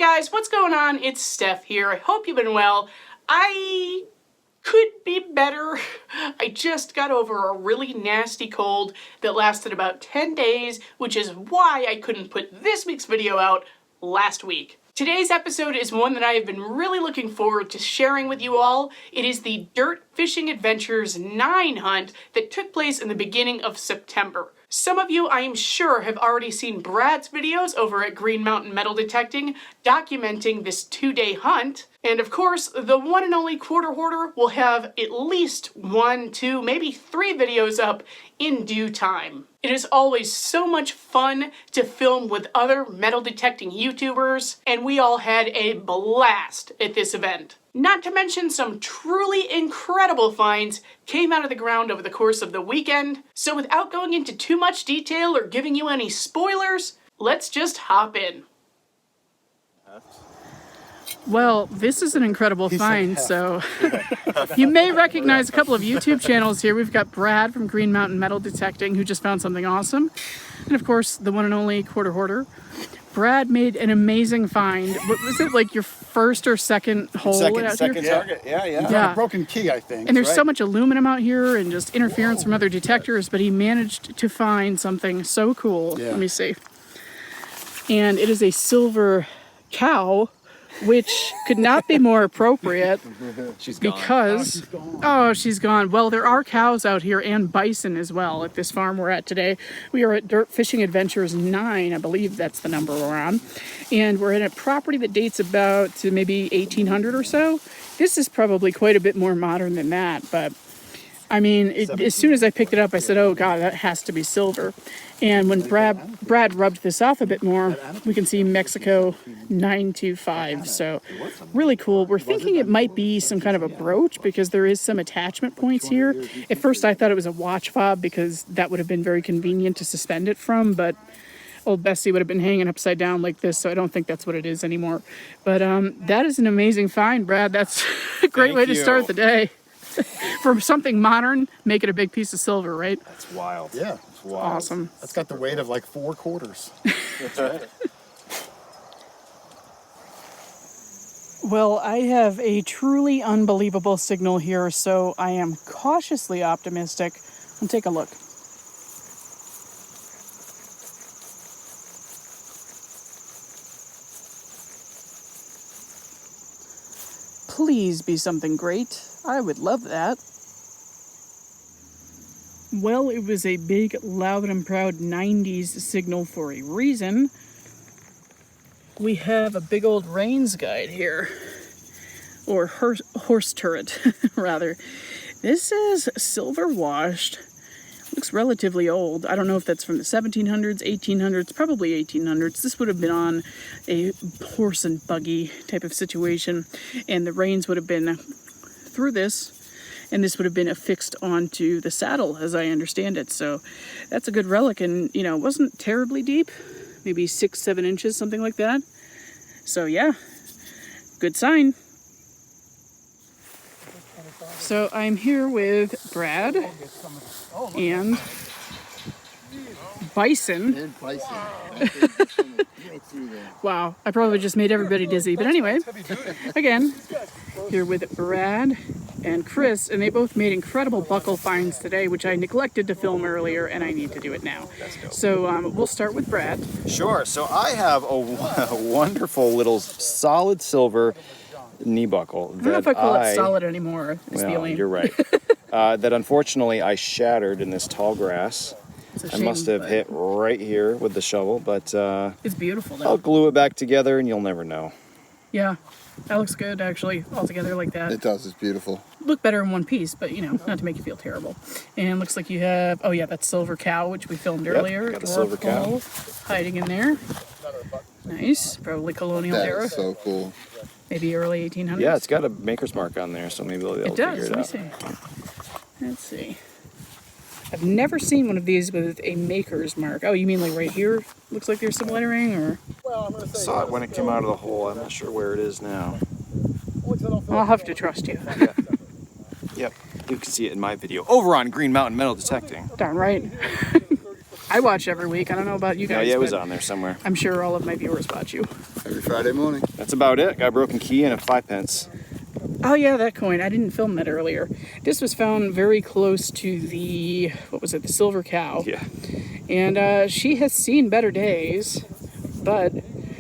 guys, what's going on? It's Stef here. I hope you've been well. I could be better. I just got over a really nasty cold that lasted about 10 days, which is why I couldn't put this week's video out last week. Today's episode is one that I have been really looking forward to sharing with you all. It is the Dirt Fishing Adventures 9 hunt that took place in the beginning of September. Some of you, I am sure, have already seen Brad's videos over at Green Mountain Metal Detecting documenting this 2-day hunt. And of course, the one and only Quarter Hoarder will have at least 1, 2, maybe 3 videos up in due time. It is always so much fun to film with other metal detecting YouTubers, and we all had a blast at this event. Not to mention some truly incredible finds came out of the ground over the course of the weekend. So without going into too much detail or giving you any spoilers, let's just hop in. Well, this is an incredible find, so you may recognize a couple of YouTube channels here. We've got Brad from Green Mountain Metal Detecting, who just found something awesome. And of course, the one and only Quarter Hoarder. Brad made an amazing find. What was it, like your first or second hole out second here? target, yeah. Got a broken key, I think. And there's so much aluminum out here and just interference from other detectors, but he managed to find something so cool. Yeah. Let me see. And it is a silver cow, which could not be more appropriate. She's gone. Because, she's gone. Well, there are cows out here and bison as well at this farm we're at today. We are at Dirt Fishing Adventures 9, I believe that's the number we're on. And we're in a property that dates about to maybe 1800 or so. This is probably quite a bit more modern than that, but I mean, as soon as I picked it up, I said, oh God, that has to be silver. And when Brad rubbed this off a bit more, we can see Mexico 925. So really cool. We're thinking it might be some kind of a brooch because there is some attachment points here. At first I thought it was a watch fob because that would have been very convenient to suspend it from, but old Bessie would have been hanging upside down like this, so I don't think that's what it is anymore. But that is an amazing find, Brad. That's a great way to start the day. For something modern, make it a big piece of silver, right? That's wild. Yeah. It's wild. Awesome. That's got the weight of like 4 quarters. That's right. Well, I have a truly unbelievable signal here, so I am cautiously optimistic. Let's take a look. Please be something great. I would love that. Well, it was a big, loud and proud 90s signal for a reason. We have a big old rains guide here. Or horse turret, rather. This is silver washed. Looks relatively old. I don't know if that's from the 1700s, 1800s, probably 1800s. This would have been on a horse and buggy type of situation. And the reins would have been through this. And this would have been affixed onto the saddle, as I understand it. So that's a good relic. And, you know, it wasn't terribly deep. Maybe 6-7 inches, something like that. So, yeah, good sign. So I'm here with Brad and Bison. Wow, I probably just made everybody dizzy. But anyway, again, here with Brad and Chris, and they both made incredible buckle finds today, which I neglected to film earlier, and I need to do it now. So we'll start with Brad. Sure. So I have a wonderful little solid silver knee buckle. I don't know if I call it solid anymore. Well, you're right. That unfortunately I shattered in this tall grass. I must have hit right here with the shovel, but it's beautiful though. I'll glue it back together and you'll never know. Yeah, that looks good actually, all together like that. It does, it's beautiful. Look better in one piece, but you know, not to make you feel terrible. And looks like you have, oh yeah, that silver cow, which we filmed earlier. Got the silver cow. Hiding in there. Nice, probably colonial That era. is so cool. Maybe early 1800s. Yeah, it's got a maker's mark on there, so maybe they'll be able to figure it out. Let me see. Let's see. I've never seen one of these with a maker's mark. Oh, you mean like right here? Looks like there's some lettering, or? I saw it when it came out of the hole. I'm not sure where it is now. I'll have to trust you. Yeah. Yep. You can see it in my video over on Green Mountain Metal Detecting. Darn right. I watch every week. I don't know about you guys. Yeah, it was on there somewhere. I'm sure all of my viewers watch you. Every Friday morning. That's about it. Got a broken key and a 5 pence. Oh yeah, that coin. I didn't film that earlier. This was found very close to the, what was it, the Silver Cow. Yeah. And she has seen better days, but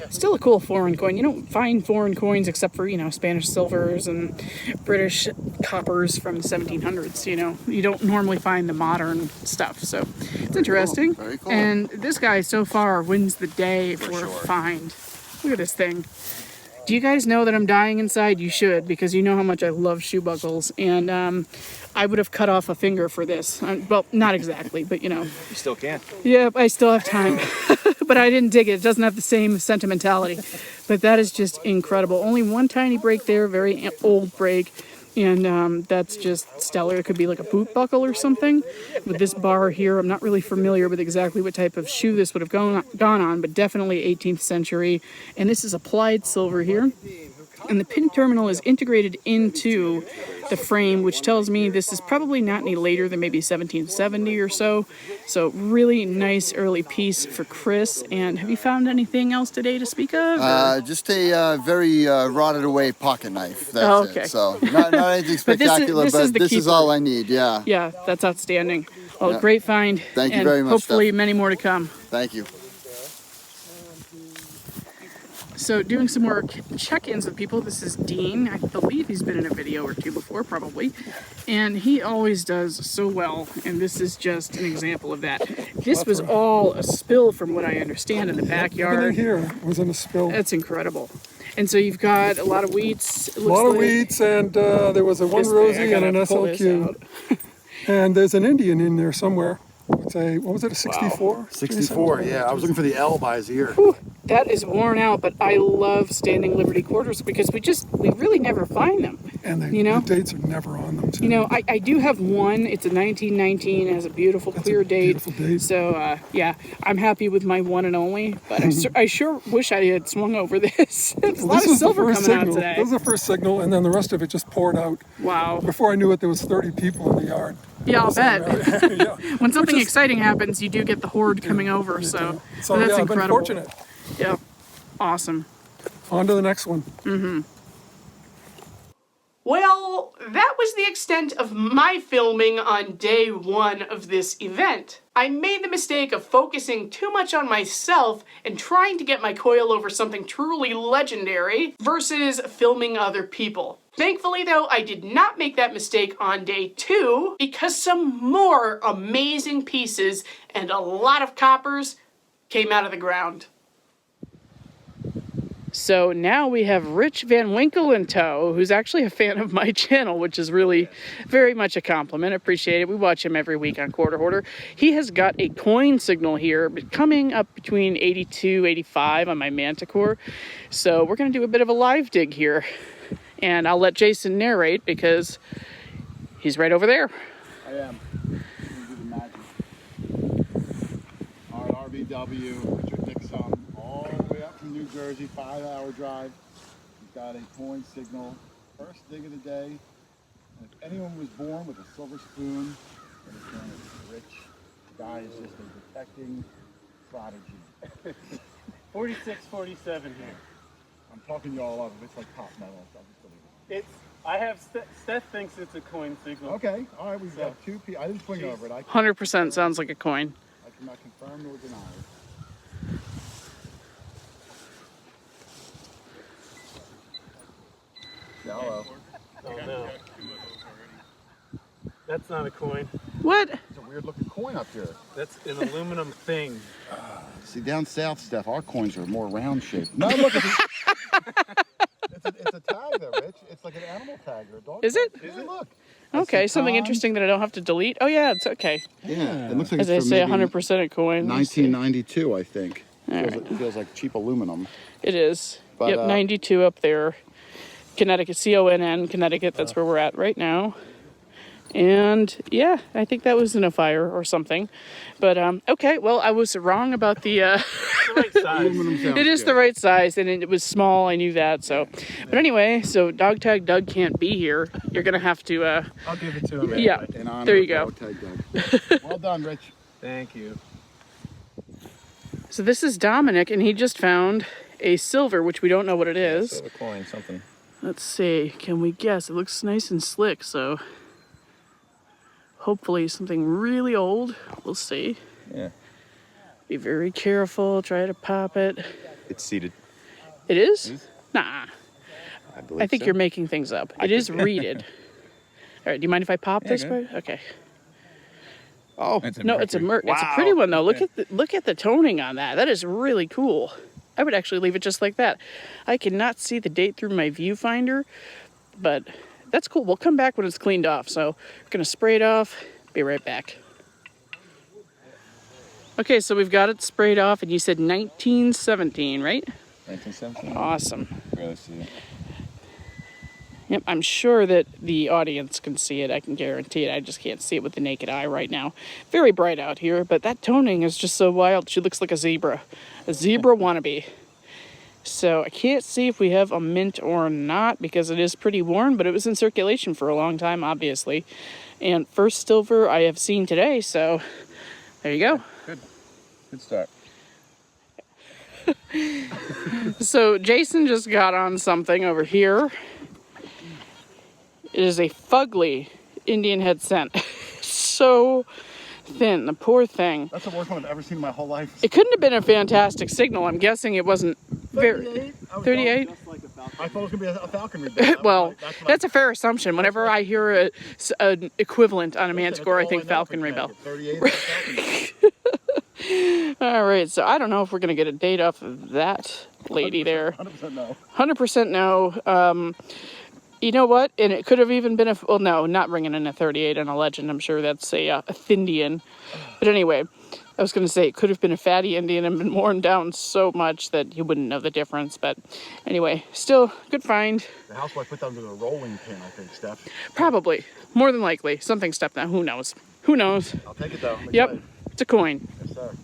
still a cool foreign coin. You don't find foreign coins except for, you know, Spanish silvers and British coppers from the 1700s, you know. You don't normally find the modern stuff, so it's interesting. Very cool. And this guy so far wins the day for a find. Look at this thing. Do you guys know that I'm dying inside? You should, because you know how much I love shoe buckles. And I would have cut off a finger for this. Well, not exactly, but you know. You still can. Yeah, I still have time. But I didn't dig it. It doesn't have the same sentimentality. But that is just incredible. Only one tiny break there, very old break. And that's just stellar. It could be like a boot buckle or something. With this bar here, I'm not really familiar with exactly what type of shoe this would have gone on, but definitely 18th century. And this is applied silver here. And the pin terminal is integrated into the frame, which tells me this is probably not any later than maybe 1770 or so. So really nice early piece for Chris. And have you found anything else today to speak of? Just a very rotted away pocket knife. That's okay. it. So not anything spectacular, but this is all I need. Yeah. Yeah, that's outstanding. Well, Yeah. great find. Thank you and very much, hopefully Stef. many more to come. Thank you. So doing some more check-ins with people. This is Dean. I believe he's been in a video or two before, probably. And he always does so well. And this is just an example of that. This was all a spill from what I understand in the backyard. Everything here was in a spill. That's incredible. And so you've got a lot of wheats. It A looks lot of like. wheats, and there was a one This thing, I Rosie and gotta an pull this SLQ. out. And there's an Indian in there somewhere. It's a, what was it, a 64? 64. Yeah, I was looking for the L by his ear. Whew, that is worn out, but I love standing Liberty quarters because we really never find them. And You know? the dates are never on them, too. You know, I do have one. It's a 1919. It has a beautiful, That's clear a date. beautiful date. So, yeah, I'm happy with my one and only. But I sure wish I had swung over this. There's a lot This of was the silver first coming signal. out today. This was the first signal, and then the rest of it just poured out. Wow. Before I knew it, there was 30 people in the yard. Yeah, I'll bet. Yeah. When something Which is- exciting happens, you do get the horde coming over. So, So that's yeah, I've been incredible. fortunate. Yeah, awesome. On to the next one. Well, that was the extent of my filming on day one of this event. I made the mistake of focusing too much on myself and trying to get my coil over something truly legendary versus filming other people. Thankfully though, I did not make that mistake on day two because some more amazing pieces and a lot of coppers came out of the ground. So now we have Rich Van Winkle in tow, who's actually a fan of my channel, which is really very much a compliment. Appreciate it. We watch him every week on Hoarder. He has got a coin signal here coming up between 82, 85 on my Manticore. So we're going to do a bit of a live dig here. And I'll let Jason narrate because he's right over there. I am. I'm gonna do the magic. All right, RVW, Richard Dixon, all the way up from New Jersey, 5-hour drive. We've got a coin signal, first dig of the day. And if anyone was born with a silver spoon, then it's known as Rich. The guy is just a detecting prodigy. 46, 47 here. I'm talking you all up. It's like top metal. I'm just believing. It's. I have. Steph thinks it's a coin signal. Okay, all right, we've got two pieces. I didn't swing over it. I 100% sounds like a coin. cannot confirm nor deny it. Hello. Oh no. That's not a coin. What? It's a weird looking coin up here. That's an aluminum thing. See, down south, Steph, our coins are more round shaped. No, look, it's a tag there, Rich. It's like an animal tag or a dog Is tag. it? Yeah, look. Okay, That's the something time. interesting that I don't have to delete. Oh yeah, it's okay. Yeah, it looks like As I it's from say, maybe 100% a coin. Let me see. 1992, I think. Alright. It feels like cheap aluminum. It is. But, Yep, 92 up there. Connecticut, CONN, Connecticut. That's where we're at right now. And yeah, I think that was in a fire or something. But okay, well, I was wrong about the. It's the right size. Aluminum sounds It is good. the right size, and it was small. I knew that. So, but anyway, so Dog Tag Doug can't be here. You're gonna have to. I'll give it to him. Yeah. Anyway. In honor There you of go. Dog Tag Doug. Well done, Rich. Thank you. So this is Dominic, and he just found a silver, which we don't know what it is. Silver coin, something. Let's see. Can we guess? It looks nice and slick, so hopefully something really old. We'll see. Yeah. Be very careful. Try to pop it. It's seated. It is? Nah. I believe I think so. you're making things up. It is reeded. All right. Do you mind if I pop this go way? Okay. Oh, No, it's a It's a pretty one though. Look at the toning on that. That is really cool. I would actually leave it just like that. I cannot see the date through my viewfinder, but that's cool. We'll come back when it's cleaned off. So we're gonna spray it off. Be right back. Okay, so we've got it sprayed off, and you said 1917, right? 1917. Awesome. Really see it. Yep, I'm sure that the audience can see it. I can guarantee it. I just can't see it with the naked eye right now. Very bright out here, but that toning is just so wild. She looks like a zebra wannabe. So I can't see if we have a mint or not because it is pretty worn, but it was in circulation for a long time, obviously. And first silver I have seen today, so there you go. Good start. So Jason just got on something over here. It is a fugly Indian head scent. So thin, the poor thing. That's the worst one I've ever seen in my whole life. It couldn't have been a fantastic signal. I'm guessing it wasn't very... 38? I thought it was going to be a falconry bill. Well, that's a fair assumption. Whenever I hear an equivalent on a Manticore, I think falconry bell. 38. All right, so I don't know if we're going to get a date off of that lady there. 100% no. 100% no. You know what? And it could have even been well, no, not ringing in a 38 on a legend. I'm sure that's a Thindian. But anyway, I was going to say it could have been a fatty Indian and been worn down so much that you wouldn't know the difference. But anyway, still good find. The housewife put that under the rolling pin, I think, Steph. Probably. More than likely. Something stepped down. Who knows? Who knows? I'll take it, though. Yep. It's a coin. Yes, sir.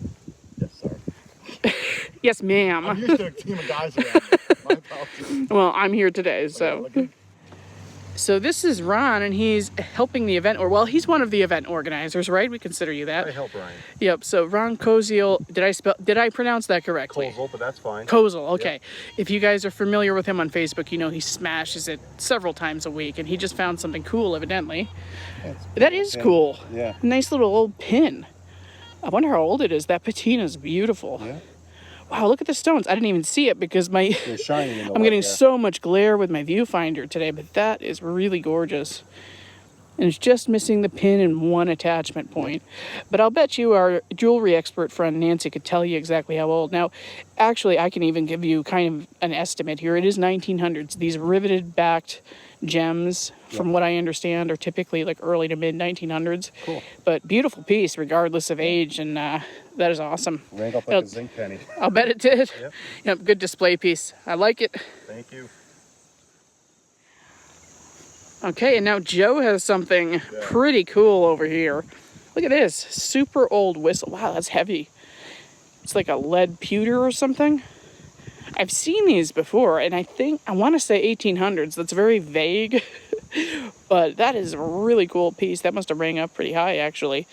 Yes, sir. Yes, ma'am. I'm used to a team of guys around. My apologies. Well, I'm here today, so. So this is Ron, and he's helping the event, or well, he's one of the event organizers, right? We consider you that. I help Ryan. Yep. So Ron Koziel, did I pronounce that correctly? Kozel, but that's fine. Kozel, okay. Yep. If you guys are familiar with him on Facebook, you know he smashes it several times a week, and he just found something cool, evidently. That is cool. Yeah. Nice little old pin. I wonder how old it is. That patina's beautiful. Yeah. Wow, look at the stones. I didn't even see it because They're shining in the I'm light, getting yeah. so much glare with my viewfinder today, but that is really gorgeous. And it's just missing the pin and one attachment point. But I'll bet you our jewelry expert friend Nancy could tell you exactly how old. Now, actually, I can even give you kind of an estimate here. It is 1900s. These riveted backed gems, from what I understand, are typically like early to mid 1900s. Cool. But beautiful piece, regardless of age, and that is awesome. Rang up like a zinc penny. I'll bet it did. Yep. Yep, good display piece. I like it. Thank you. Okay, and now Joe has something pretty cool over here. Look at this. Super old whistle. Wow, that's heavy. It's like a lead pewter or something. I've seen these before, and I want to say 1800s. That's very vague, but that is a really cool piece. That must have rang up pretty high, actually.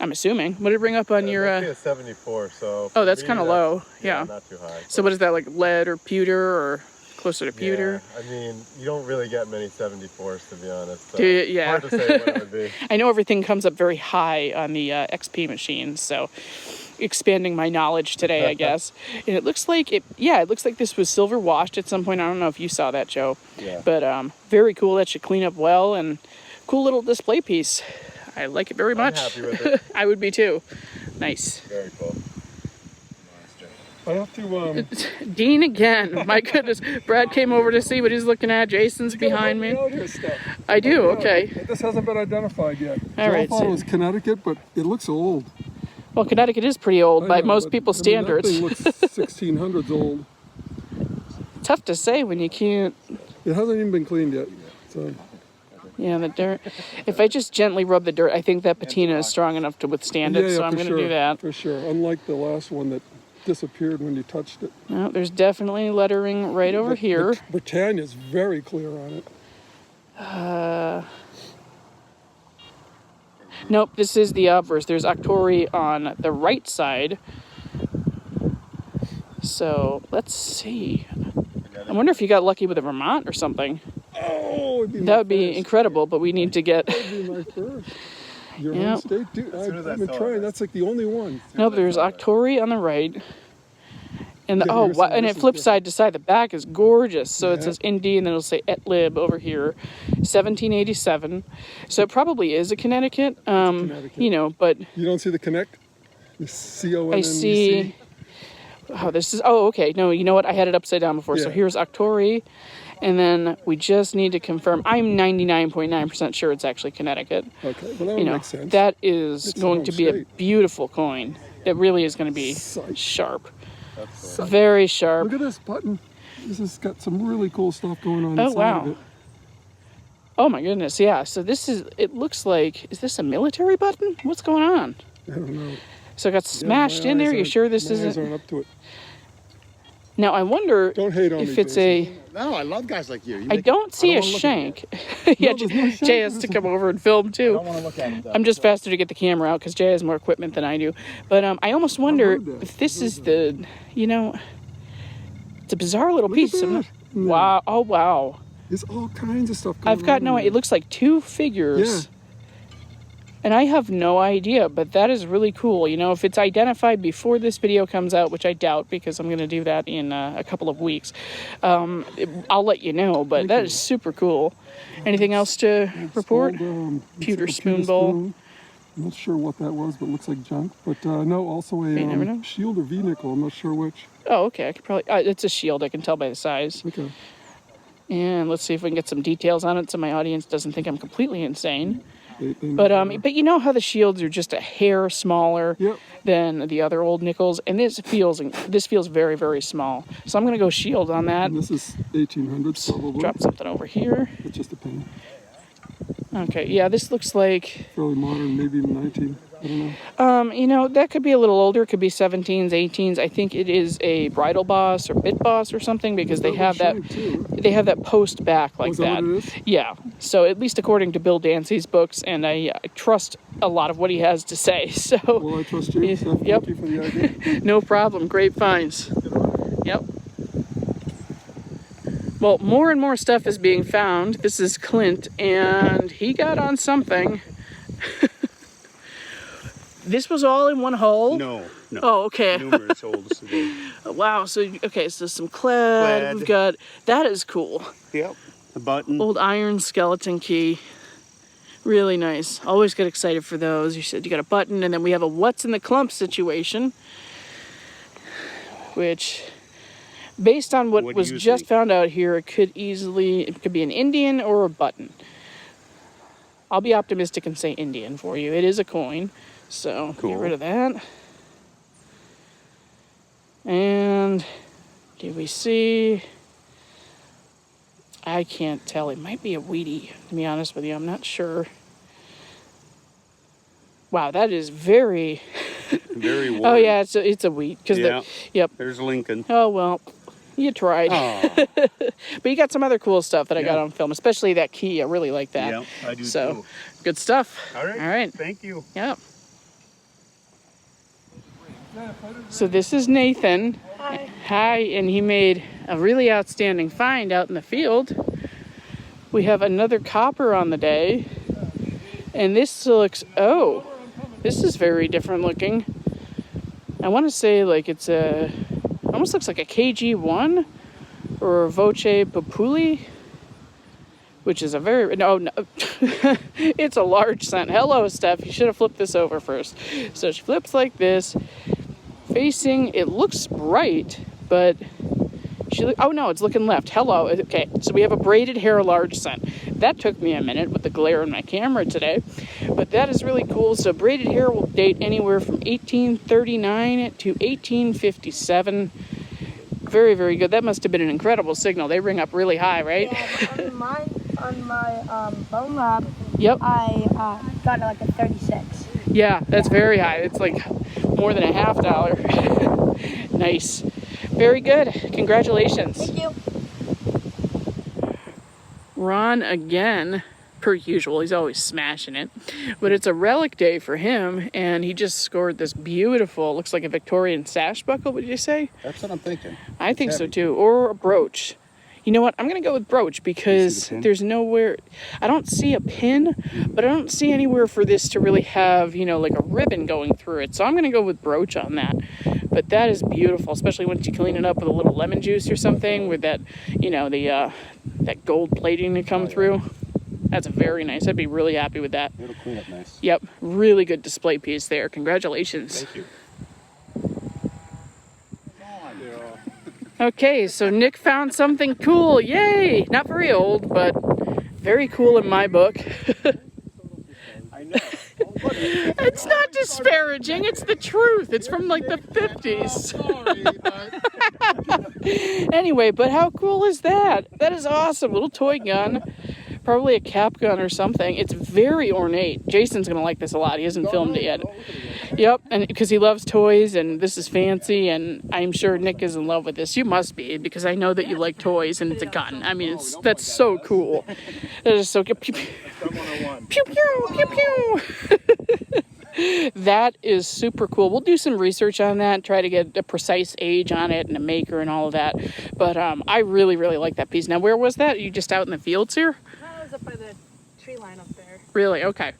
I'm assuming. What did it ring up on your... It's a 74, so... Oh, that's kind of low. Yeah. Not too high. So what is that, like lead or pewter, or closer to pewter? Yeah, I mean, you don't really get many 74s, to be honest. So Do you? Yeah. Hard to say what it would be. I know everything comes up very high on the XP machines, so expanding my knowledge today, I guess. And it looks like it looks like this was silver washed at some point. I don't know if you saw that, Joe. Yeah. But very cool. That should clean up well, and cool little display piece. I like it very much. I'm happy with it. I would be too. Nice. Very cool. I have to, Dean again. My goodness. Brad came over to see what he's looking at. Jason's behind me. Out here stuff. I do, okay. This hasn't been identified yet. All right, I thought it was Connecticut, but it looks old. Well, Connecticut is pretty old by I know, most but, people's I mean, standards. That thing looks 1600s old. Tough to say when you can't... It hasn't even been cleaned yet. So Yeah, the dirt. If I just gently rub the dirt, I think that patina is strong enough to withstand it, so I'm going to do that. For sure. Unlike the last one that disappeared when you touched it. No, there's definitely lettering right over here. Britannia's very clear on it. Nope, this is the obverse. There's Octori on the right side. So let's see. I wonder if you got lucky with a Vermont or something. Oh, it'd be That would be incredible, but we need to get... That'd be my first. Your Yep. home state? Dude, As soon as I I've been saw trying. that. That's like the only one. Nope, there's Octory on the right. And the, Yeah, oh, here's wow, some- and this it is flips different. side to side. The back is gorgeous. So it Yeah. says Indy, and then it'll say Et Lib over here, 1787. So it probably is a Connecticut. Connecticut. You know, but You don't see the connect? The C-O-N-N-E-C? I see. Oh, this is. Oh, okay. No, you know what? I had it upside down before. So Yeah. here's Octory, and then we just need to confirm. I'm 99.9% sure it's actually Connecticut. Okay, well, that would You know, make sense. that is It's going home to be a state. beautiful coin. It really is going to be Psych. sharp, That's very sharp. Look at this button. This has got some really cool stuff going on Oh, inside wow. of it. Oh my goodness, yeah. So this is, it looks like, is this a military button? What's going on? I don't know. So it got smashed in there. You sure this my eyes isn't? aren't up to it. Now I wonder Don't hate on if me, it's Jason. No, I love guys like you. I don't see I a don't wanna look at shank. Yeah, there's no shank. Jay has to come over and film I too. don't want to look at it. Though. I'm just faster to get the camera out because Jay has more equipment than I do. But I almost wonder heard that. if this is the, you know, it's a bizarre little Look at piece. that. No. Wow. Oh, wow. There's all kinds of stuff going on. I've got no in idea. It there. looks like two figures. Yeah. And I have no idea, but that is really cool. You know, if it's identified before this video comes out, which I doubt because I'm going to do that in a couple of weeks, I'll let you know, but that is super cool. Anything else to report? Called, Pewter it's a spoon bowl. spoon. I'm not sure what that was, but it looks like junk. But no, also You never know. a shield or V-nickel. I'm not sure which. Oh, okay. I could probably. It's a shield. I can tell by the size. Okay. And let's see if we can get some details on it, so my audience doesn't think I'm completely insane. They But you know how the shields are just a hair smaller Yep. than the other old nickels, and this feels very, very small. So I'm gonna go shield on that. And this is 1800s probably. Drop something over here. It's just a penny. Okay, yeah, this looks like, Fairly modern, maybe even 19. I don't know. you know, that could be a little older. It could be 17s, 18s. I think it is a bridal boss or bit boss or something because they have that. Shank, too. They have that post back like is that what it is? Yeah. So at least according to Bill Dancy's books, and I trust a lot of what he has to say. So Well, I trust you. Steph. Yep. Thank you for the idea. no problem. Great finds. Yep. Well, more and more stuff is being found. This is Clint, and he got on something. This was all in one hole? No, no. Oh, okay. Numerous holes today. Wow. So, okay, so some clad. Clad. We've got, that is cool. Yep. A button. Old iron skeleton key. Really nice. Always get excited for those. You said you got a button, and then we have a what's in the clump situation, which, based on what What do was you just think? found out here, it could be an Indian or a button. I'll be optimistic and say Indian for you. It is a coin, so Cool. get rid of that. And did we see? I can't tell. It might be a Wheatie, to be honest with you. I'm not sure. Wow, that is very. Very warm. Oh yeah, it's a wheat because Yeah. Yep. There's Lincoln. Oh well, you tried. Oh, But you got some other cool stuff that I got Yeah. on film, especially that key. I really like that. yeah, I do So too. good stuff. All right. All right. Thank you. Yep. So this is Nathan. Hi, and he made a really outstanding find out in the field. We have another copper on the day. And this looks, oh, this is very different looking. I want to say like it's almost looks like a KG1 or a Voce Populi, which is a very, no, it's a large cent. Hello, Steph, you should have flipped this over first. So she flips like this, facing, it looks right, but oh no, it's looking left. Hello, okay, so we have a braided hair large cent. That took me a minute with the glare in my camera today, but that is really cool. So braided hair will date anywhere from 1839 to 1857. Very, very good. That must have been an incredible signal. They ring up really high, right? Yeah, on my bone lab, Yep. I got like a 36. Yeah, that's very high. It's like more than $50. Nice. Very good. Congratulations. Thank you. Ron again. per usual. He's always smashing it. But it's a relic day for him, and he just scored this beautiful, looks like a Victorian sash buckle, would you say? That's what I'm thinking. I think so too. Or a brooch. You know what? I'm going to go with brooch because there's nowhere... I don't see a pin, but I don't see anywhere for this to really have, you know, like a ribbon going through it. So I'm going to go with brooch on that. But that is beautiful, especially once you clean it up with a little lemon juice or something with that, you know, the that gold plating to come through. That's very nice. I'd be really happy with that. It'll clean up nice. Yep. Really good display piece there. Congratulations. Thank you. Okay, so Nick found something cool. Yay! Not very old, but very cool in my book. I know. It's not disparaging, it's the truth. It's from like the 50s. Anyway, but how cool is that? That is awesome. Little toy gun. Probably a cap gun or something. It's very ornate. Jason's gonna like this a lot. He hasn't filmed it yet. Yep, and because he loves toys, and this is fancy, and I'm sure Nick is in love with this. You must be, because I know that you like toys, and it's a gun. I mean, that's so cool. That is so good. Pew, pew, pew, pew, pew, pew. That is super cool. We'll do some research on that, try to get a precise age on it and a maker and all of that. But I really, really like that piece. Now, where was that? Are you just out in the fields here? I was up by the tree line up there. Really? Okay.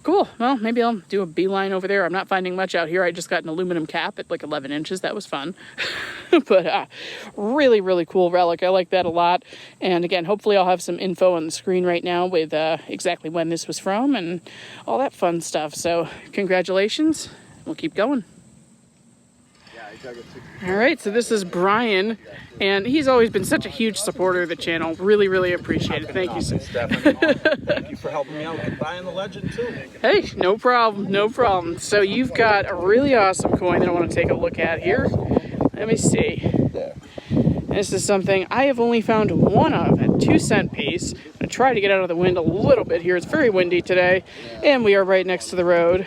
Cool. Well, maybe I'll do a beeline over there. I'm not finding much out here. I just got an aluminum cap at like 11 inches. That was fun. But really, really cool relic. I like that a lot. And again, hopefully I'll have some info on the screen right now with exactly when this was from and all that fun stuff. So congratulations. We'll keep going. All right, so this is Brian, and he's always been such a huge supporter of the channel. Really, really appreciate it. Thank you, sir. Thank you for helping me out with buying the legend too. Hey, no problem, no problem. So you've got a really awesome coin that I want to take a look at here. Let me see. This is something I have only found one of, a 2-cent piece. I'm going to try to get out of the wind a little bit here. It's very windy today, and we are right next to the road.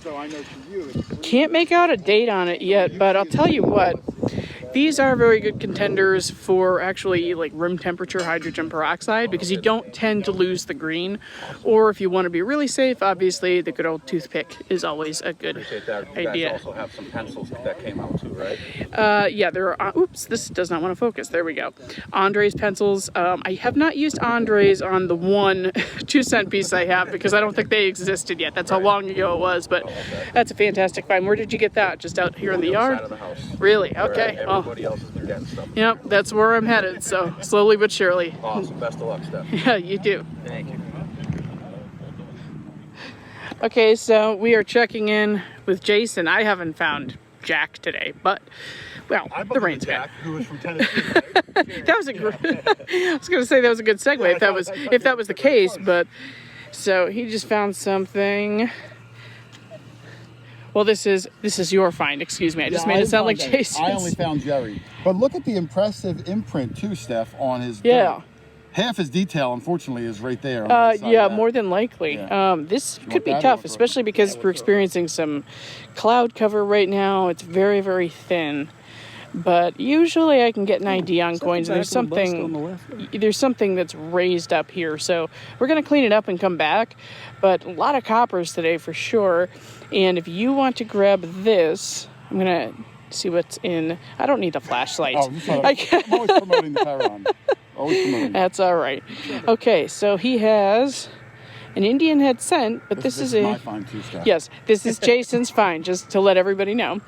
So I know for you, Can't make out a date on it yet, but I'll tell you what. These are very good contenders for actually like room temperature hydrogen peroxide because you don't tend to lose the green. Or if you want to be really safe, obviously the good old toothpick is always a good Appreciate that. You idea. guys also have some pencils that came out too, right? Yeah, there are, oops, this does not want to focus. There we go. Andre's pencils. I have not used Andre's on the one 2-cent piece I have because I don't think they existed yet. That's how long ago it was, but that's a fantastic find. Where did you get that? Just out here in the yard? Side of the house. Really? Okay. Well, Everybody else has been getting stuff. yep, that's where I'm headed, so slowly but surely. Awesome. Best of luck, Steph. Yeah, you do. Thank you. Okay, so we are checking in with Jason. I haven't found Jack today, but, well, the rain's bad. Jack, who was from Tennessee. That was a I was going to say that was a good segue if that was the case, but so he just found something. Well, this is your find. Excuse me. I just made it sound like Jason's. I only found Jerry. But look at the impressive imprint too, Steph, on his Yeah. Half his detail, unfortunately, is right there. On the side yeah, of that. more than likely. Yeah. This want could be that tough, or- especially because we're experiencing some cloud cover right now. It's very, very thin. But usually I can get an idea on coins. And there's something that's raised up here. So we're going to clean it up and come back. But a lot of coppers today for sure. And if you want to grab this, I'm going to see what's in. I don't need the flashlight. Oh, I'm always promoting the Paron. Always promoting. That's all right. Okay, so he has an Indian head cent, but this is my find too, Steph. Yes, this is Jason's find, just to let everybody know.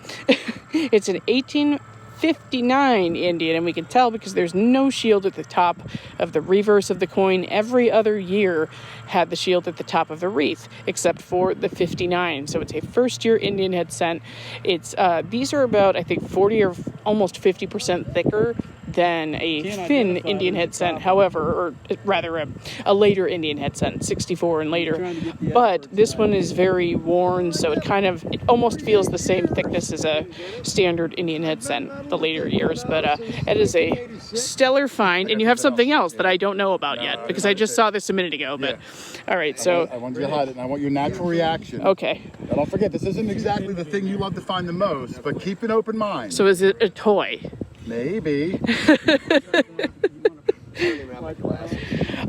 It's an 1859 Indian, and we can tell because there's no shield at the top of the reverse of the coin. Every other year had the shield at the top of the wreath, except for the 59. So it's a first-year Indian head cent. It's these are about, I think, 40 or almost 50% thicker than a thin Indian head cent, however, or rather a later Indian head cent, 64 and later. But this one is very worn, so it almost feels the same thickness as a standard Indian head cent, the later years. But it is a stellar find, and you have something else that I don't know about yet, because I just saw this a minute ago. But all right, so I want you to hide it, and I want your natural reaction. Okay. And don't forget, this isn't exactly the thing you love to find the most, but keep an open mind. So is it a toy? Maybe.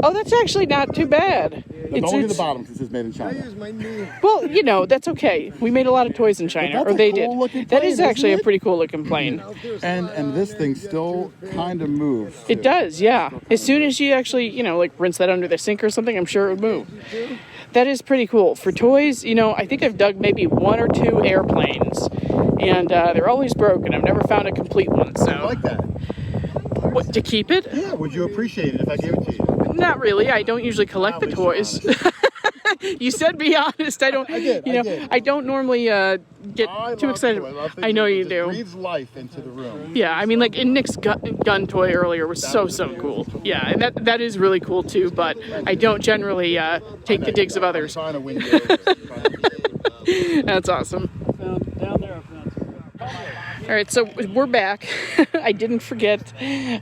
Oh, that's actually not too bad. But don't look at the bottom because it says made in China. Well, you know, that's okay. We made a lot of toys in China, that's or a they cool did. looking That plane, is actually isn't a it? pretty cool looking plane. And this thing still kind of moves. It too. does, yeah. As soon as you actually, you know, like rinse that under the sink or something, I'm sure it would move. That is pretty cool. For toys, you know, I think I've dug maybe 1 or 2 airplanes, and they're always broken. I've never found a complete one, so. I like that. What, to keep it? Yeah, would you appreciate it if I gave it to you? Not really. I don't usually collect the toys. You said be honest. I don't. I did, You know, I did. I don't normally get too excited. I know you do. It breathes life into the room. Yeah, I mean, like in Nick's gun toy earlier was so cool. Yeah, and that is really cool too. But I don't generally take the digs of others. Trying to win you over. That's awesome. Down there, I found some. All right, so we're back. I didn't forget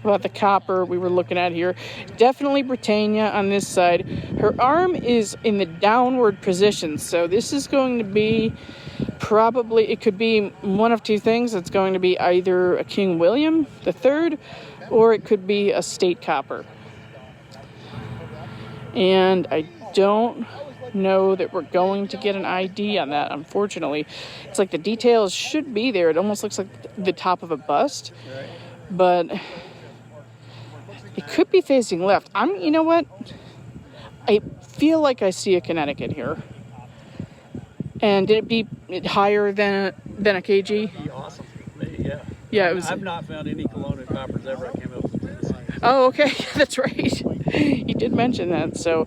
about the copper we were looking at here. Definitely Britannia on this side. Her arm is in the downward position, so this is going to be probably, it could be one of 2 things. It's going to be either a King William III, or it could be a state copper. And I don't know that we're going to get an ID on that, unfortunately. It's like the details should be there. It almost looks like the top of a bust, but it could be facing left. You know what? I feel like I see a Connecticut here. And did it be higher than a KG? Awesome. Yeah. Yeah, it was. I've not found any colonial coppers ever. I came up with Tennessee. Oh, okay. That's right. You did mention that. So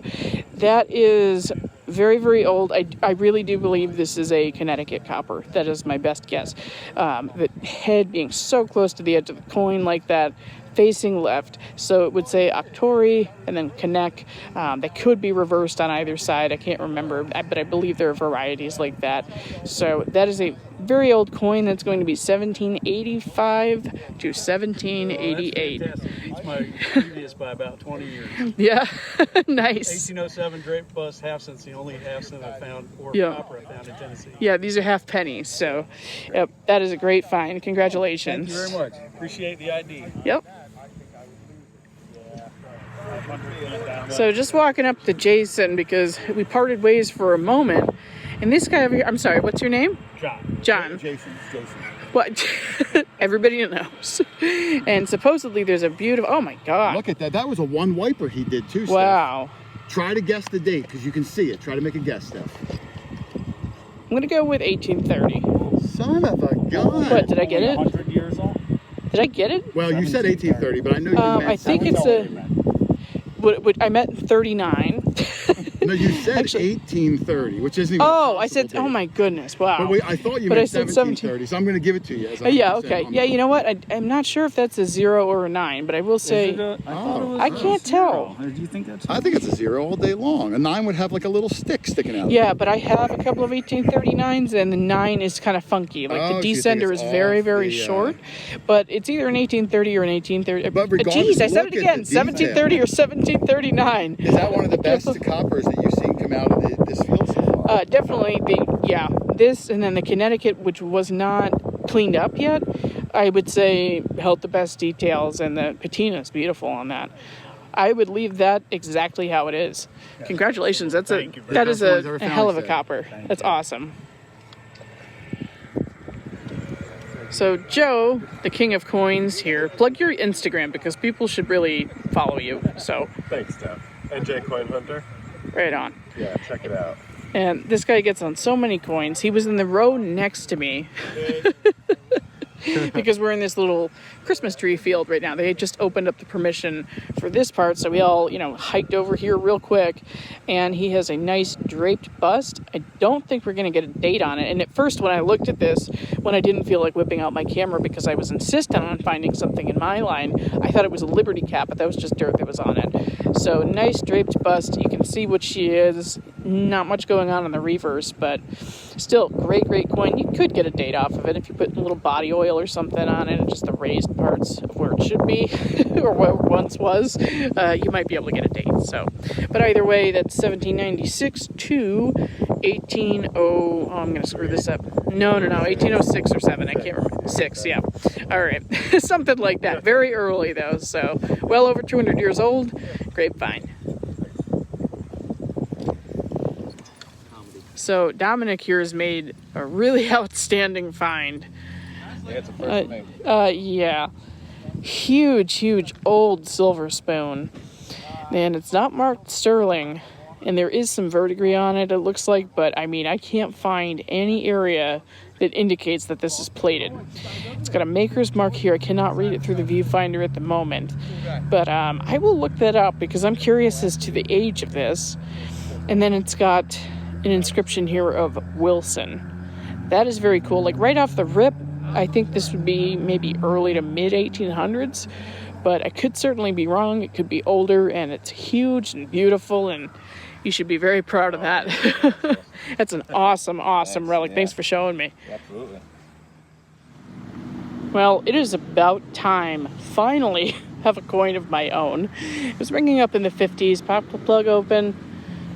that is very, very old. I really do believe this is a Connecticut copper. That is my best guess. The head being so close to the edge of the coin like that, facing left. So it would say Octori and then Connect. They could be reversed on either side. I can't remember, but I believe there are varieties like that. So that is a very old coin that's going to be 1785 to 1788. That's fantastic. Beats my previous by about 20 years. Yeah, nice. 1807 draped bust half cent's the only half cent I found, or Yeah. copper I found in Tennessee. Yeah, these are half pennies. So yep, that is a great find. Congratulations. Thank you very much. Appreciate the ID. Yep. So just walking up to Jason because we parted ways for a moment. And this guy over here, I'm sorry, what's your name? John. John. Jason. What? Everybody knows. And supposedly there's a beautiful, oh my God. Look at that. That was a 1 wiper he did too, Stef. Wow. Try to guess the date because you can see it. Try to make a guess, Stef. I'm going to go with 1830. Son of a gun. What, did I get it? 100 years old. Did I get it? Well, you said 1830, but I know you meant I think it's I meant 39. No, you said Actually- 1830, which isn't even Oh, I possible said, oh date. my goodness, wow. But wait, I thought you But meant I said 1730, so I'm going to give it to you. As Yeah, 100% okay. on Yeah, the- you know what? I'm not sure if that's a 0 or a 9, but I will say, I can't tell. Do you think that's? I think it's a 0 all day long. A 9 would have like a little stick sticking out. Yeah, but I have a couple of 1839s, and the 9 is kind of funky. Like Oh, the so you think descender it's is very, off very the, short, but it's either an 1830 or an 1830. But regardless, Geez, I said look it at again, the detail. 1730 or 1739. Is that one of the best coppers that you've seen come out of this field so far? Definitely this, and then the Connecticut, which was not cleaned up yet, I would say held the best details, and the patina is beautiful on that. I would leave that exactly how it is. Congratulations, that is a hell of a copper. That's awesome. So Joe, the king of coins here, plug your Instagram because people should really follow you. So Thanks, Stef. NJ Coin Hunter. right on. Yeah, check it out. And this guy gets on so many coins. He was in the row next to me. Because we're in this little Christmas tree field right now. They had just opened up the permission for this part, so we all, hiked over here real quick. And he has a nice draped bust. I don't think we're going to get a date on it. And at first, when I looked at this, when I didn't feel like whipping out my camera because I was insistent on finding something in my line, I thought it was a Liberty cap, but that was just dirt that was on it. So nice draped bust. You can see what she is. Not much going on in the reverse, but still great coin. You could get a date off of it if you put a little body oil or something on it and just the raised parts of where it should be or where it once was. You might be able to get a date. So, but either way, that's 1796 to 1800. Oh, I'm gonna screw this up. No, 1806 or 7. I can't remember. 6, yeah. All right, something like that. Very early though, so well over 200 years old. Great find. So Dominic here has made a really outstanding find. Yeah, it's a first for me. Yeah. Huge old silver spoon. And it's not marked sterling. And there is some verdigris on it, it looks like, but I mean, I can't find any area that indicates that this is plated. It's got a maker's mark here. I cannot read it through the viewfinder at the moment, but I will look that up because I'm curious as to the age of this. And then it's got an inscription here of Wilson. That is very cool. Like right off the rip, I think this would be maybe early to mid 1800s, but I could certainly be wrong. It could be older, and it's huge and beautiful, and you should be very proud of that. That's an awesome relic. Yeah. Thanks for showing me. Absolutely. Well, it is about time. Finally have a coin of my own. It was ringing up in the 50s. Popped the plug open.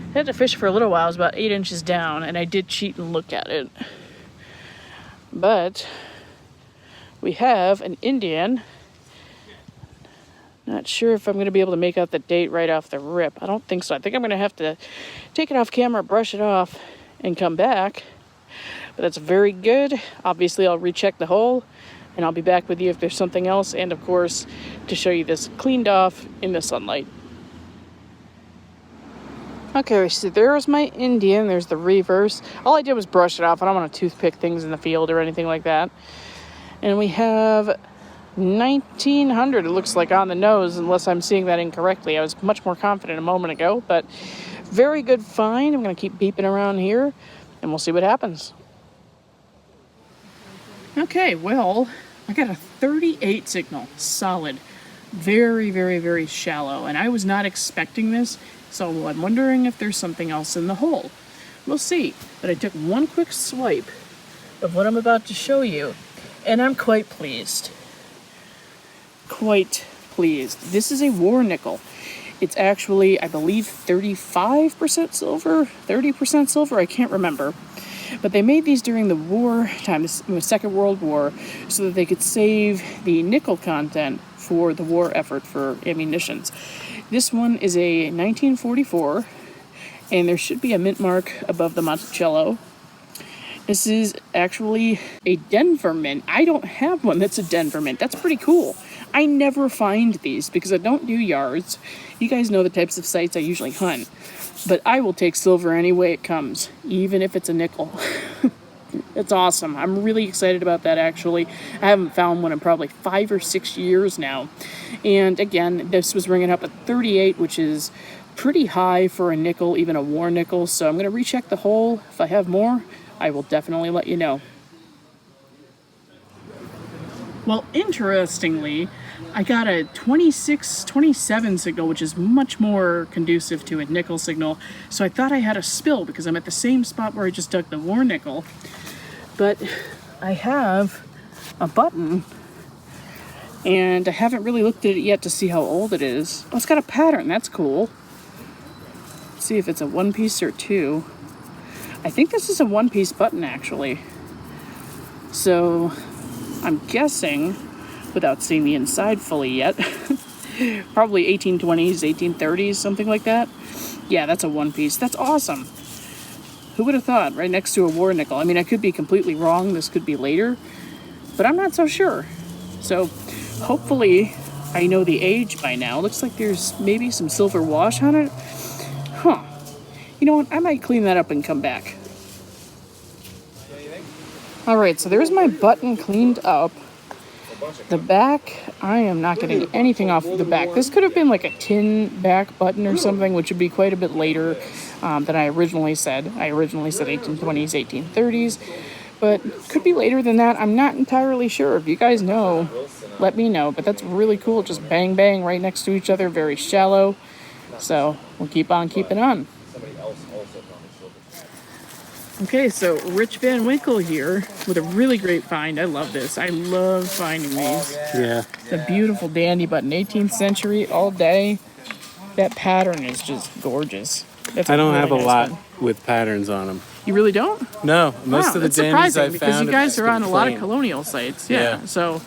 I had to fish for a little while. It was about 8 inches down, and I did cheat and look at it. But we have an Indian. Not sure if I'm going to be able to make out the date right off the rip. I don't think so. I think I'm going to have to take it off camera, brush it off, and come back. But that's very good. Obviously, I'll recheck the hole, and I'll be back with you if there's something else. And, of course, to show you this cleaned off in the sunlight. Okay, so there's my Indian. There's the reverse. All I did was brush it off. I don't want to toothpick things in the field or anything like that. And we have 1900, it looks like, on the nose, unless I'm seeing that incorrectly. I was much more confident a moment ago, but very good find. I'm going to keep beeping around here, and we'll see what happens. Okay, well, I got a 38 signal, solid. Very shallow, and I was not expecting this, so I'm wondering if there's something else in the hole. We'll see, but I took one quick swipe of what I'm about to show you, and I'm quite pleased. This is a war nickel. It's actually, I believe, 35% silver, 30% silver, I can't remember. But they made these during the war time, the Second World War, so that they could save the nickel content for the war effort for ammunitions. This one is a 1944, and there should be a mint mark above the Monticello. This is actually a Denver mint. I don't have one that's a Denver mint. That's pretty cool. I never find these because I don't do yards. You guys know the types of sites I usually hunt. But I will take silver any way it comes, even if it's a nickel. It's awesome. I'm really excited about that, actually. I haven't found one in probably 5 or 6 years now. And again, this was ringing up at 38, which is pretty high for a nickel, even a war nickel. So I'm going to recheck the hole. If I have more, I will definitely let you know. Well, interestingly, I got a 26-27 signal, which is much more conducive to a nickel signal. So I thought I had a spill because I'm at the same spot where I just dug the war nickel. But I have a button, and I haven't really looked at it yet to see how old it is. Oh, it's got a pattern. That's cool. Let's see if it's a one-piece or two. I think this is a one-piece button, actually. So I'm guessing, without seeing the inside fully yet, probably 1820s, 1830s, something like that. Yeah, that's a one-piece. That's awesome. Who would have thought? Right next to a war nickel. I mean, I could be completely wrong. This could be later, but I'm not so sure. So hopefully I know the age by now. Looks like there's maybe some silver wash on it. Huh. You know what? I might clean that up and come back. Alright, so there's my button cleaned up. The back, I am not getting anything off of the back. This could have been like a tin back button or something, which would be quite a bit later than I originally said. I originally said 1820s, 1830s, but could be later than that. I'm not entirely sure. If you guys know, let me know. But that's really cool. Just bang, bang right next to each other, very shallow. So we'll keep on keeping on. Okay, so Rich Van Winkle here with a really great find. I love this. I love finding these. Yeah. The beautiful dandy button, 18th century, all day. That pattern is just gorgeous. That's I don't really have a nice lot one. with patterns on them. You really don't? No, most of the that's dandies surprising I've because found you guys have are on a been lot of plain. colonial sites. Yeah. Yeah. So,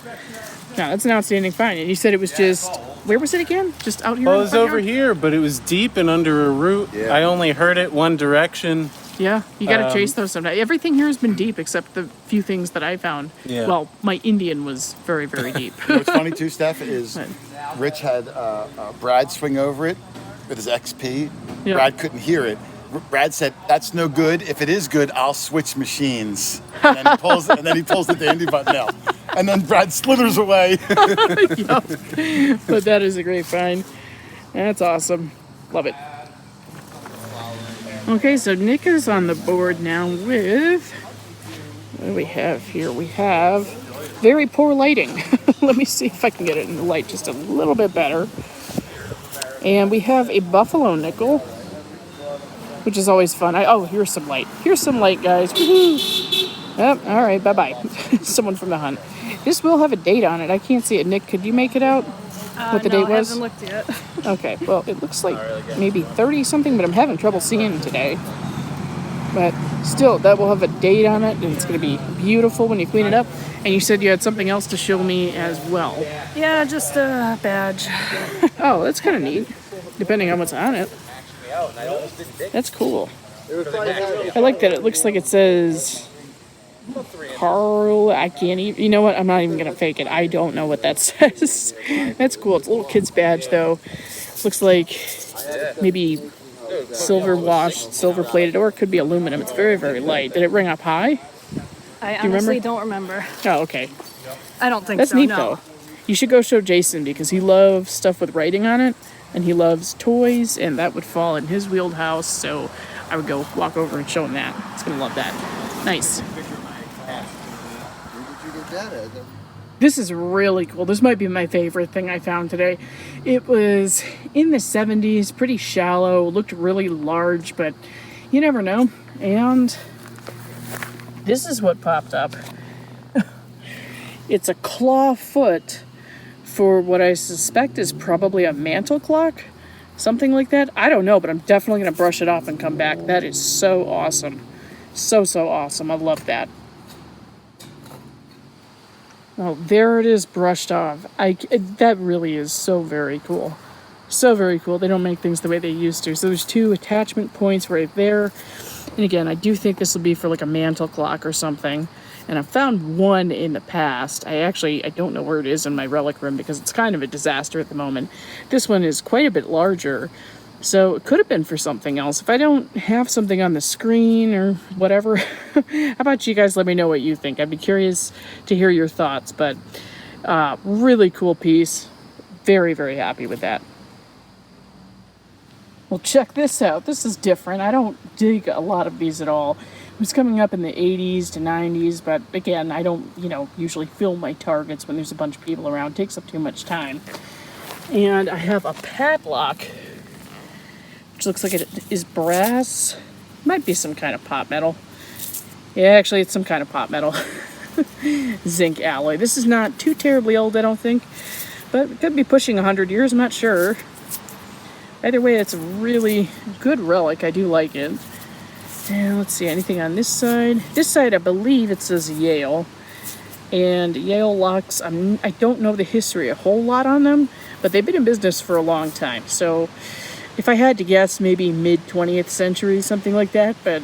yeah, that's an outstanding find. And you said it was just, where was it again? Just out here? Well, in it the was front over yard? here, but it was deep and under a root. Yeah. I only heard it one direction. Yeah, you got to chase those someday. Everything here has been deep except the few things that I found. Yeah. Well, my Indian was very, very deep. You know what's funny too, Steph, is Rich had Brad swing over it with his XP. Yeah. Brad couldn't hear it. Brad said, "That's no good. If it is good, I'll switch machines." And then he pulls the dandy button out. And then Brad slithers away. Yup. But that is a great find. That's awesome. Love it. Okay, so Nick is on the board now with... What do we have here? We have very poor lighting. Let me see if I can get it in the light just a little bit better. And we have a buffalo nickel, which is always fun. Oh, here's some light. Here's some light, guys. Woohoo! Yep, all right, bye-bye. Someone from the hunt. This will have a date on it. I can't see it. Nick, could you make it out? What the date was? I haven't looked yet. Okay, well, it looks like maybe 30-something, but I'm having trouble seeing today. But still, that will have a date on it, and it's going to be beautiful when you clean it up. And you said you had something else to show me as well. Yeah, just a badge. Oh, that's kind of neat, depending on what's on it. That's cool. I like that it looks like it says Carl. I can't even, you know what? I'm not even going to fake it. I don't know what that says. That's cool. It's a little kid's badge, though. Looks like maybe silver washed, silver plated, or it could be aluminum. It's very, very light. Did it ring up high? I Do you honestly remember? don't remember. Oh, okay. I don't think That's so, neat, no. though. You should go show Jason because he loves stuff with writing on it, and he loves toys, and that would fall in his wheelhouse, so I would go walk over and show him that. He's going to love that. Nice. This is really cool. This might be my favorite thing I found today. It was in the 70s, pretty shallow, looked really large, but you never know. And this is what popped up. It's a claw foot for what I suspect is probably a mantle clock, something like that. I don't know, but I'm definitely going to brush it off and come back. That is so awesome. So, so awesome. I love that. Oh, there it is brushed off. That really is so very cool. So very cool. They don't make things the way they used to. So there's 2 attachment points right there. And again, I do think this will be for like a mantle clock or something. And I've found one in the past. I don't know where it is in my relic room because it's kind of a disaster at the moment. This one is quite a bit larger. So it could have been for something else. If I don't have something on the screen or whatever, how about you guys let me know what you think? I'd be curious to hear your thoughts, but really cool piece. Very, very happy with that. Well, check this out. This is different. I don't dig a lot of these at all. It was coming up in the 80s to 90s, but again, I don't, usually film my targets when there's a bunch of people around. It takes up too much time. And I have a padlock, which looks like it is brass. Might be some kind of pot metal. Yeah, actually, it's some kind of pot metal. Zinc alloy. This is not too terribly old, I don't think, but it could be pushing 100 years. I'm not sure. Either way, it's a really good relic. I do like it. And let's see, anything on this side? This side, I believe it says Yale. And Yale locks, I don't know the history a whole lot on them, but they've been in business for a long time. So if I had to guess, maybe mid-20th century, something like that. But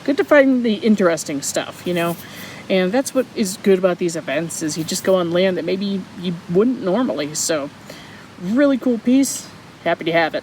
good to find the interesting stuff, And that's what is good about these events, is you just go on land that maybe you wouldn't normally. So really cool piece. Happy to have it.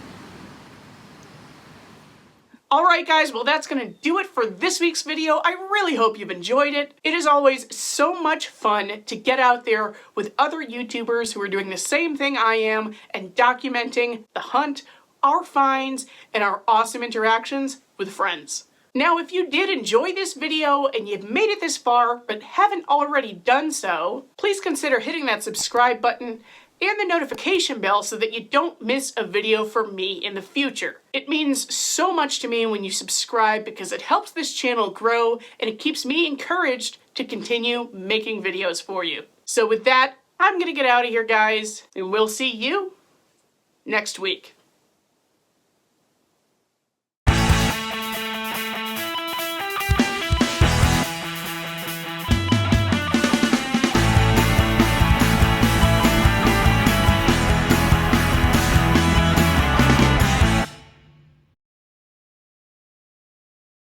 All right, guys, well, that's going to do it for this week's video. I really hope you've enjoyed it. It is always so much fun to get out there with other YouTubers who are doing the same thing I am and documenting the hunt, our finds, and our awesome interactions with friends. Now, if you did enjoy this video and you've made it this far but haven't already done so, please consider hitting that subscribe button and the notification bell so that you don't miss a video from me in the future. It means so much to me when you subscribe because it helps this channel grow and it keeps me encouraged to continue making videos for you. So with that, I'm gonna get out of here, guys, and we'll see you next week.